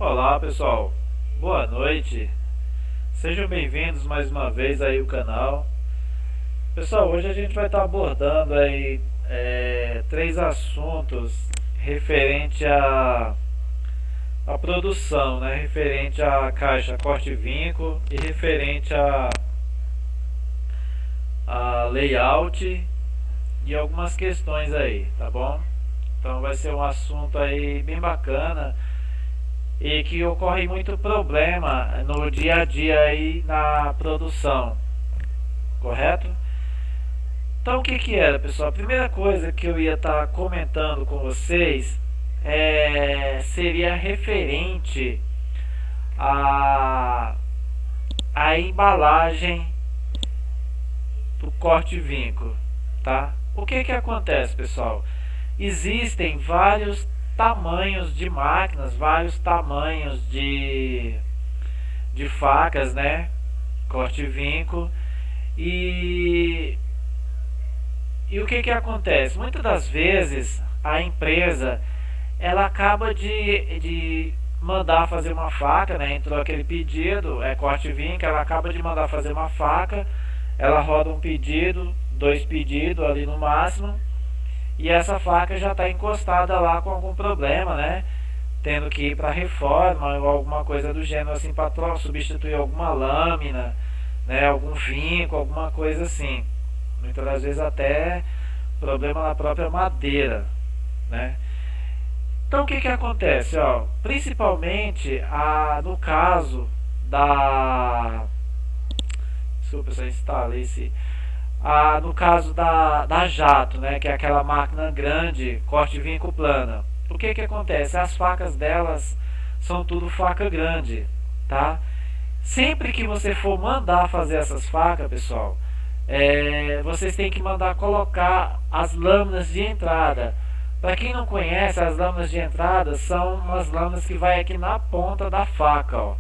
Olá pessoal, boa noite, sejam bem-vindos mais uma vez aí ao canal. Pessoal, hoje a gente vai estar abordando aí três assuntos referente à produção, né? Referente à caixa corte e vinco e referente a layout e algumas questões aí, tá bom? Então vai ser um assunto aí bem bacana e que ocorre muito problema no dia a dia aí na produção, correto? Então o que que era, pessoal? A primeira coisa que eu ia estar comentando com vocês seria referente à, à embalagem do corte vinco, tá? O que que acontece, pessoal? Existem vários tamanhos de máquinas, vários tamanhos de facas, né? Corte vinco. E, e o que que acontece? Muitas das vezes a empresa ela acaba de mandar fazer uma faca, né? Entrou aquele pedido, corte vinco, ela acaba de mandar fazer uma faca, ela roda um pedido, dois pedidos ali no máximo, e essa faca já está encostada lá com algum problema, né? Tendo que ir para reforma ou alguma coisa do gênero assim para substituir alguma lâmina, né? Algum vinco, alguma coisa assim. Muitas das vezes até problema na própria madeira, né? Então o que que acontece, ó? Principalmente no caso da, desculpa, eu só instalei esse, no caso da Jato, né, que é aquela máquina grande, corte vinco plana. O que que acontece? As facas delas são tudo faca grande, tá? Sempre que você for mandar fazer essas facas, pessoal, vocês têm que mandar colocar as lâminas de entrada. Para quem não conhece, as lâminas de entrada são umas lâminas que vai aqui na ponta da faca, ó.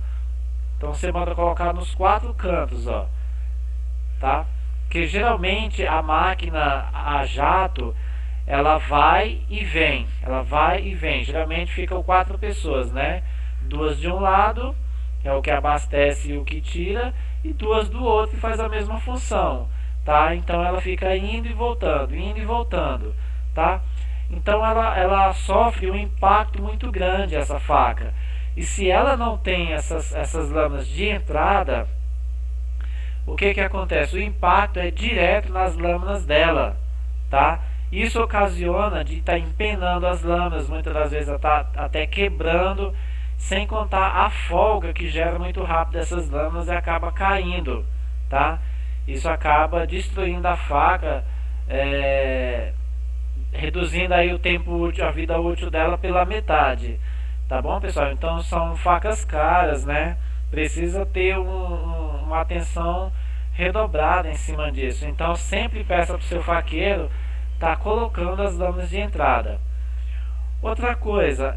Então você manda colocar nos quatro cantos, ó, tá? Que geralmente a máquina a jato ela vai e vem, geralmente ficam quatro pessoas, né? Duas de um lado, que é o que abastece e o que tira, e duas do outro que faz a mesma função, tá? Então ela fica indo e voltando, tá? Então ela sofre um impacto muito grande, essa faca, e se ela não tem essas lâminas de entrada, o que que acontece? O impacto é direto nas lâminas dela, tá? Isso ocasiona de estar empenando as lâminas, muitas das vezes até quebrando, sem contar a folga que gera muito rápido essas lâminas e acaba caindo, tá? Isso acaba destruindo a faca, reduzindo aí o tempo útil, a vida útil dela pela metade, tá bom, pessoal? Então são facas caras, né? Precisa ter uma atenção redobrada em cima disso. Então sempre peça para o seu faqueiro estar colocando as lâminas de entrada. Outra coisa,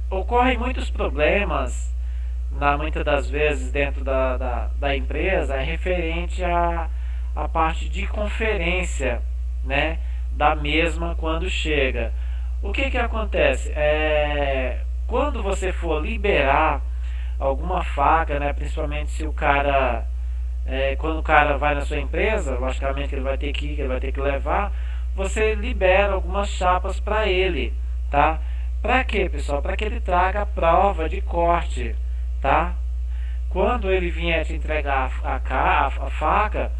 ocorrem muitos problemas, muitas das vezes dentro da empresa, referente à parte de conferência, né, da mesma quando chega. O que que acontece? Quando você for liberar alguma faca, né, principalmente se o cara, quando o cara vai na sua empresa, logicamente que ele vai ter que ir, que ele vai ter que levar, você libera algumas chapas para ele, tá? Para quê, pessoal? Para que ele traga a prova de corte, tá? Quando ele vier te entregar a faca,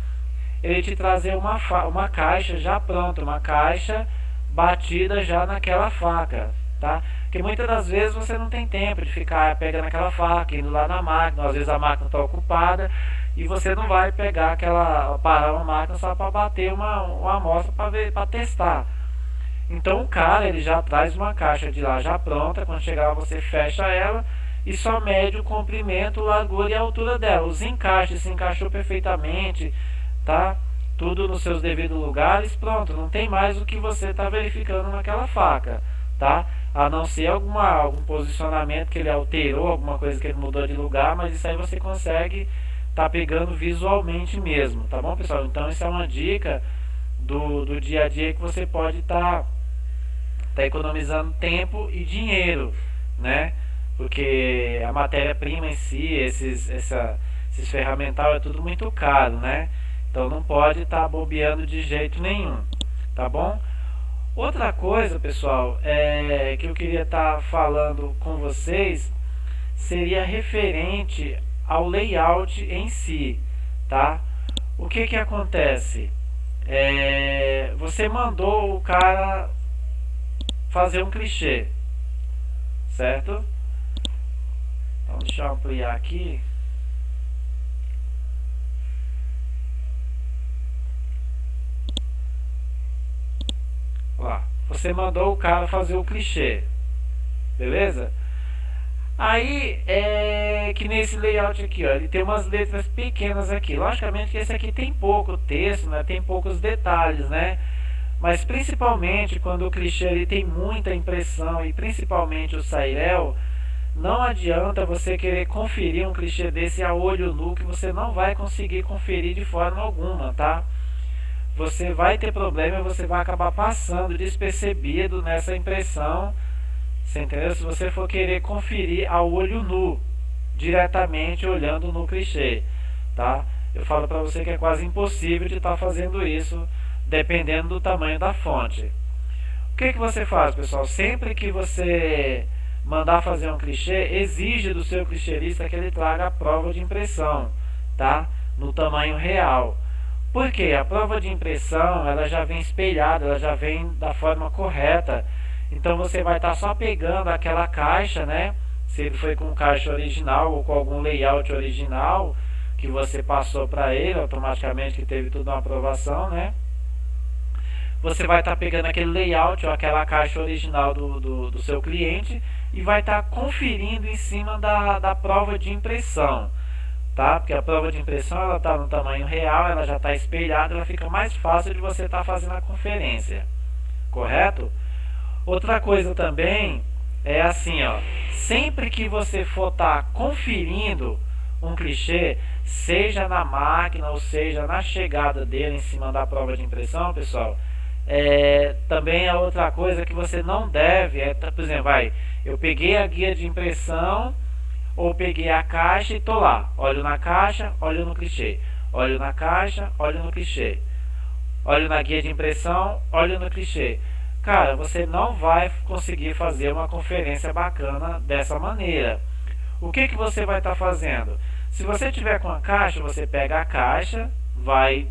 ele te trazer uma caixa já pronta, uma caixa batida já naquela faca, tá? Porque muitas das vezes você não tem tempo de ficar pegando aquela faca, indo lá na máquina, às vezes a máquina está ocupada e você não vai parar uma máquina só para bater uma amostra para testar. Então o cara ele já traz uma caixa de lá já pronta, quando chegar lá você fecha ela e só mede o comprimento, largura e a altura dela. Os encaixes se encaixou perfeitamente, tá? Tudo nos seus devidos lugares, pronto, não tem mais o que você está verificando naquela faca, tá? A não ser algum posicionamento que ele alterou, alguma coisa que ele mudou de lugar, mas isso aí você consegue tá pegando visualmente mesmo, tá bom, pessoal? Então isso é uma dica do dia a dia que você pode tá economizando tempo e dinheiro, né? Porque a matéria-prima em si, esses ferramental é tudo muito caro, né? Então não pode estar bobeando de jeito nenhum, tá bom? Outra coisa, pessoal, que eu queria estar falando com vocês seria referente ao layout em si, tá? O que que acontece? Você mandou o cara fazer um clichê, certo? Então deixa eu ampliar aqui. Lá, você mandou o cara fazer o clichê, beleza? Aí que nesse layout aqui, ó, ele tem umas letras pequenas aqui. Logicamente que esse aqui tem pouco texto, né? Tem poucos detalhes, né? Mas principalmente quando o clichê ele tem muita impressão e principalmente o Sairel, não adianta você querer conferir um clichê desse a olho nu, que você não vai conseguir conferir de forma alguma, tá? Você vai ter problema e você vai acabar passando despercebido nessa impressão. Você entendeu? Se você for querer conferir a olho nu, diretamente olhando no clichê, tá? Eu falo para você que é quase impossível de estar fazendo isso, dependendo do tamanho da fonte. O que você faz, pessoal? Sempre que você mandar fazer um clichê, exige do seu clichêista que ele traga a prova de impressão, tá? No tamanho real. Porque a prova de impressão ela já vem espelhada, ela já vem da forma correta. Então você vai estar só pegando aquela caixa, né? Se ele foi com caixa original ou com algum layout original que você passou para ele, automaticamente que teve tudo uma aprovação, né? Você vai estar pegando aquele layout ou aquela caixa original do seu cliente e vai estar conferindo em cima da prova de impressão, tá? Porque a prova de impressão ela está no tamanho real, ela já está espelhada, ela fica mais fácil de você estar fazendo a conferência, correto? Outra coisa também é assim, ó, sempre que você for estar conferindo um clichê, seja na máquina ou seja na chegada dele em cima da prova de impressão, pessoal, também é outra coisa que você não deve, por exemplo, eu peguei a guia de impressão ou peguei a caixa e tô lá, olho na caixa, olho no clichê, olho na caixa, olho no clichê, olho na guia de impressão, olho no clichê. Cara, você não vai conseguir fazer uma conferência bacana dessa maneira. O que você vai estar fazendo? Se você tiver com a caixa, você pega a caixa, vai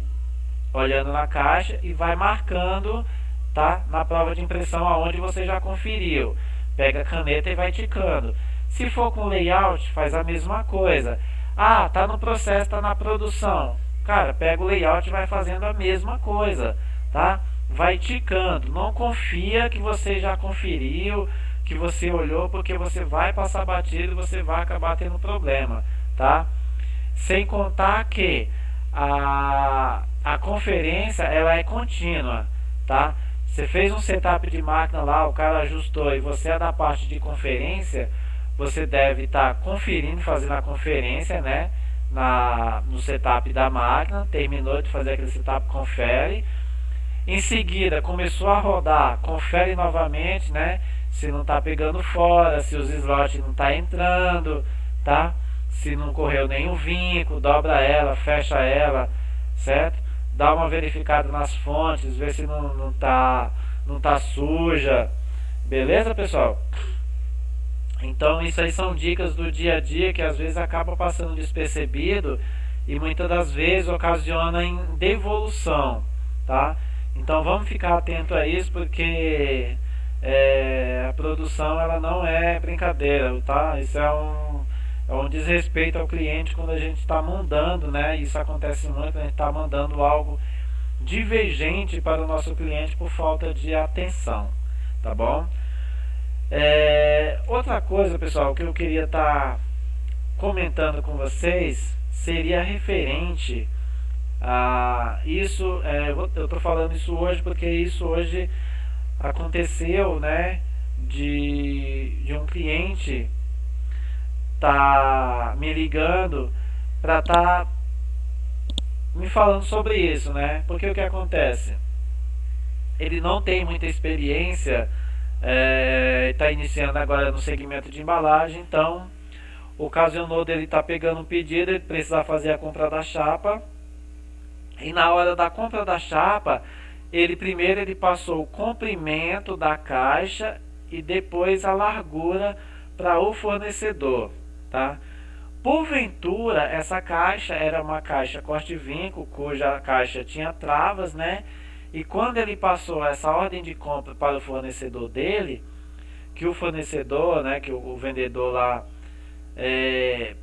olhando na caixa e vai marcando, tá? Na prova de impressão aonde você já conferiu. Pega a caneta e vai ticando. Se for com layout, faz a mesma coisa. Ah, tá no processo, tá na produção. Cara, pega o layout e vai fazendo a mesma coisa, tá? Vai ticando, não confia que você já conferiu, que você olhou, porque você vai passar batido e você vai acabar tendo problema, tá? Sem contar que a conferência ela é contínua, tá? Você fez um setup de máquina lá, o cara ajustou e você é da parte de conferência, você deve estar conferindo, fazendo a conferência, né? No setup da máquina, terminou de fazer aquele setup, confere. Em seguida, começou a rodar, confere novamente, né? Se não está pegando fora, se os slots não está entrando, tá? Se não correu nenhum vínculo, dobra ela, fecha ela, certo? Dá uma verificada nas fontes, vê se não tá suja, beleza, pessoal? Então isso aí são dicas do dia a dia que às vezes acaba passando despercebido e muitas das vezes ocasiona em devolução, tá? Então vamos ficar atento a isso, porque a produção ela não é brincadeira, tá? Isso é um desrespeito ao cliente quando a gente está mandando, né? Isso acontece muito, a gente está mandando algo divergente para o nosso cliente por falta de atenção, tá bom? Outra coisa, pessoal, que eu queria estar comentando com vocês seria referente isso. Eu estou falando isso hoje porque isso hoje aconteceu, né? De um cliente tá me ligando para tá me falando sobre isso, né? Porque o que acontece? Ele não tem muita experiência está iniciando agora no segmento de embalagem, então ocasionou dele estar pegando um pedido, ele precisa fazer a compra da chapa, e na hora da compra da chapa, ele passou o comprimento da caixa e depois a largura para o fornecedor, tá? Porventura, essa caixa era uma caixa corte-vinco, cuja caixa tinha travas, né? E quando ele passou essa ordem de compra para o fornecedor dele, que o fornecedor, né, que o vendedor lá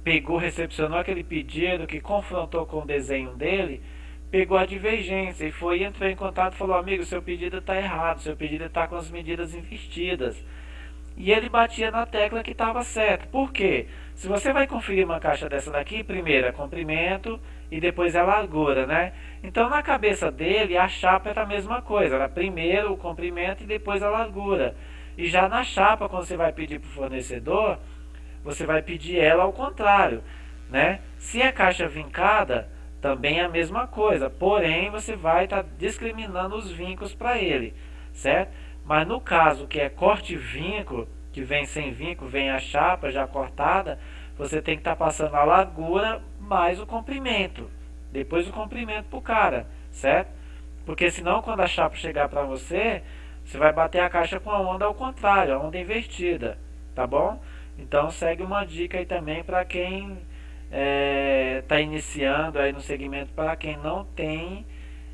pegou, recepcionou aquele pedido, que confrontou com o desenho dele, pegou a divergência e entrou em contato e falou: amigo, seu pedido está errado, seu pedido está com as medidas invertidas. E ele batia na tecla que estava certo. Por quê? Se você vai conferir uma caixa dessa daqui, primeiro é comprimento e depois é largura, né? Então na cabeça dele a chapa era a mesma coisa, era primeiro o comprimento e depois a largura. E já na chapa, quando você vai pedir para o fornecedor, você vai pedir ela ao contrário, né? Se é caixa vincada, também é a mesma coisa, porém você vai estar discriminando os vincos para ele, certo? Mas no caso que é corte vinco, que vem sem vinco, vem a chapa já cortada, você tem que estar passando a largura mais o comprimento, depois o comprimento para o cara, certo? Porque senão quando a chapa chegar para você, você vai bater a caixa com a onda ao contrário, a onda invertida, tá bom? Então segue uma dica aí também para quem está iniciando aí no segmento, para quem não tem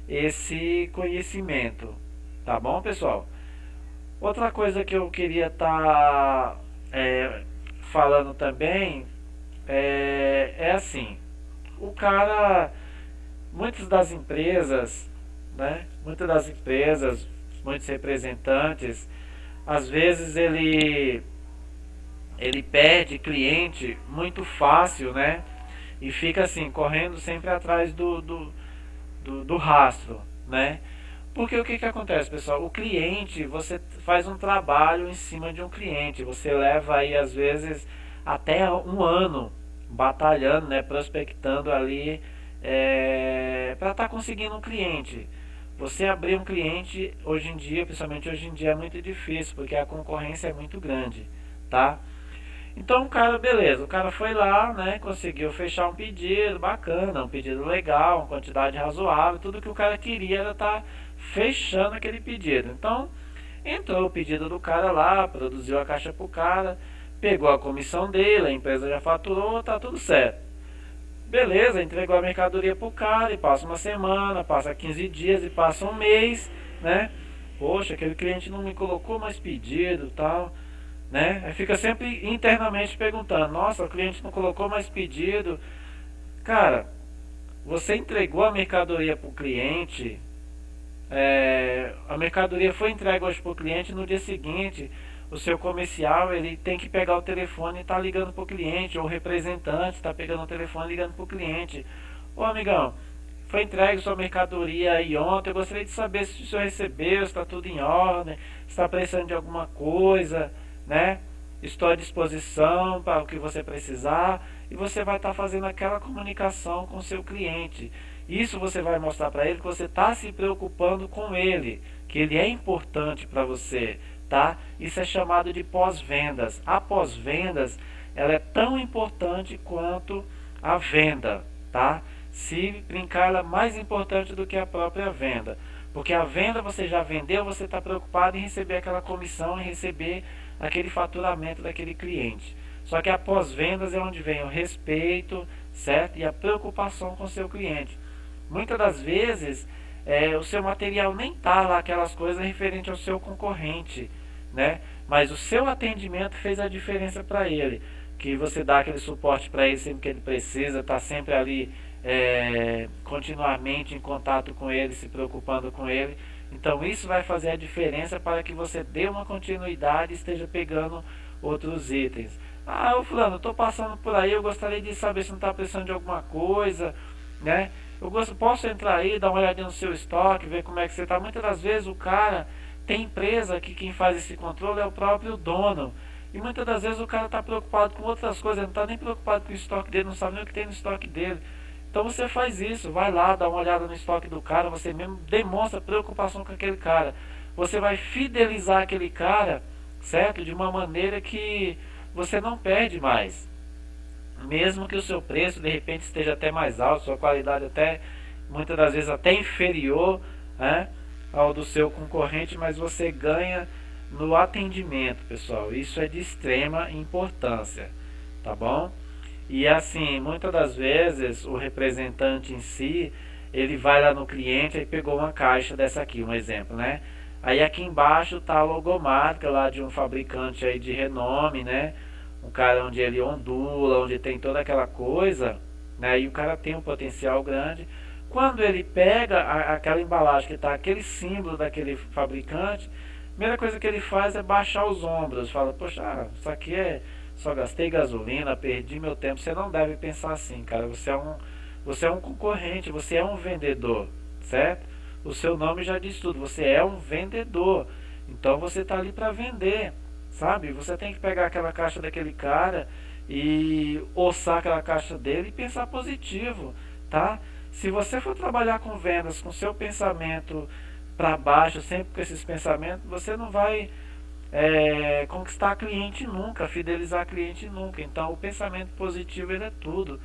esse conhecimento, tá bom, pessoal? Outra coisa que eu queria estar falando também é assim, o cara, muitas das empresas, né, muitos representantes, às vezes ele perde cliente muito fácil, né? E fica assim, correndo sempre atrás do rastro, né? Porque o que acontece, pessoal? O cliente, você faz um trabalho em cima de um cliente. Você leva aí, às vezes, até um ano batalhando, né? Prospectando ali para estar conseguindo um cliente. Você abrir um cliente, hoje em dia, principalmente hoje em dia, é muito difícil, porque a concorrência é muito grande, tá? Então o cara, beleza, o cara foi lá, né, conseguiu fechar um pedido bacana, um pedido legal, uma quantidade razoável, tudo que o cara queria era estar fechando aquele pedido. Então entrou o pedido do cara lá, produziu a caixa pro cara, pegou a comissão dele, a empresa já faturou, tá tudo certo. Beleza, entregou a mercadoria pro cara e passa uma semana, passa 15 dias e passa um mês, né? Poxa, aquele cliente não me colocou mais pedido, tal, né? Aí fica sempre internamente perguntando: nossa, o cliente não colocou mais pedido. Cara, você entregou a mercadoria para o cliente, a mercadoria foi entregue hoje para o cliente, no dia seguinte o seu comercial ele tem que pegar o telefone e estar ligando para o cliente, ou o representante está pegando o telefone e ligando para o cliente: ô amigão, foi entregue sua mercadoria aí ontem, eu gostaria de saber se o senhor recebeu, se está tudo em ordem, se está precisando de alguma coisa, né? Estou à disposição para o que você precisar. E você vai estar fazendo aquela comunicação com o seu cliente. Isso você vai mostrar para ele que você está se preocupando com ele, que ele é importante para você, tá? Isso é chamado de pós-vendas. A pós-vendas, ela é tão importante quanto a venda, tá? Se brincar, ela é mais importante do que a própria venda, porque a venda você já vendeu, você está preocupado em receber aquela comissão, em receber aquele faturamento daquele cliente. Só que a pós-vendas é onde vem o respeito, certo? E a preocupação com o seu cliente. Muitas das vezes o seu material nem está lá, aquelas coisas referentes ao seu concorrente, né? Mas o seu atendimento fez a diferença para ele, que você dá aquele suporte para ele sempre que ele precisa, está sempre ali continuamente em contato com ele, se preocupando com ele. Então isso vai fazer a diferença para que você dê uma continuidade e esteja pegando outros itens. Ah, ô fulano, eu estou passando por aí, eu gostaria de saber se não está precisando de alguma coisa, né? Posso entrar aí, dar uma olhadinha no seu estoque, ver como é que você está. Muitas das vezes o cara tem empresa que quem faz esse controle é o próprio dono. E muitas das vezes o cara está preocupado com outras coisas, ele não está nem preocupado com o estoque dele, não sabe nem o que tem no estoque dele. Então você faz isso, vai lá, dá uma olhada no estoque do cara, você mesmo demonstra preocupação com aquele cara. Você vai fidelizar aquele cara certo? De uma maneira que você não perde mais. Mesmo que o seu preço de repente esteja até mais alto, sua qualidade até muitas das vezes até inferior, né, ao do seu concorrente, mas você ganha no atendimento, pessoal. Isso é de extrema importância, tá bom? E assim, muitas das vezes o representante em si, ele vai lá no cliente e pegou uma caixa dessa aqui, um exemplo, né? Aí aqui embaixo tá a logomarca lá de um fabricante aí de renome, né? Um cara onde ele ondula, onde tem toda aquela coisa, né? E o cara tem um potencial grande. Quando ele pega aquela embalagem que tá aquele símbolo daquele fabricante, a primeira coisa que ele faz é baixar os ombros, fala, poxa, isso aqui é só gastei gasolina, perdi meu tempo. Você não deve pensar assim, cara. Você é um concorrente, você é um vendedor, certo? O seu nome já diz tudo. Você é um vendedor. Então você está ali para vender, sabe? Você tem que pegar aquela caixa daquele cara e orçar aquela caixa dele e pensar positivo, tá? Se você for trabalhar com vendas com seu pensamento para baixo, sempre com esses pensamentos, você não vai conquistar cliente nunca, fidelizar cliente nunca. Então o pensamento positivo ele é tudo,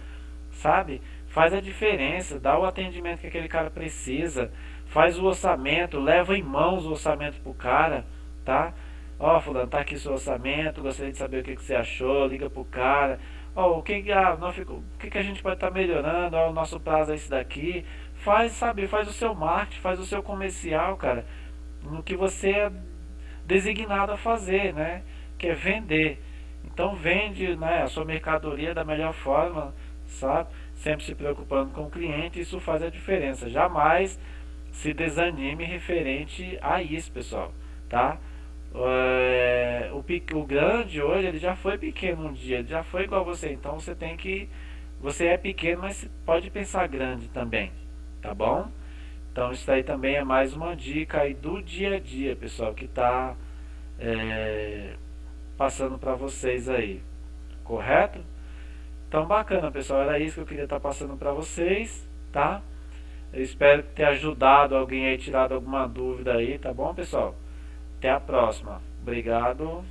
sabe? Faz a diferença, dá o atendimento que aquele cara precisa, faz o orçamento, leva em mãos o orçamento pro cara, tá? Ó, fulano, tá aqui seu orçamento, gostaria de saber o que você achou, liga pro cara. Ó, o que a gente pode estar melhorando, ó, o nosso prazo é esse daqui. Faz, sabe, faz o seu marketing, faz o seu comercial, cara, no que você é designado a fazer, né? Que é vender. Então vende, né, a sua mercadoria da melhor forma, sabe? Sempre se preocupando com o cliente, isso faz a diferença. Jamais se desanime referente a isso, pessoal, tá? O grande hoje ele já foi pequeno um dia, ele já foi igual a você. Então você é pequeno, mas pode pensar grande também, tá bom? Então isso aí também é mais uma dica aí do dia a dia, pessoal, que está passando para vocês aí, correto? Então bacana, pessoal, era isso que eu queria estar passando para vocês, tá? Eu espero ter ajudado alguém aí, tirado alguma dúvida aí, tá bom, pessoal? Até a próxima. Obrigado.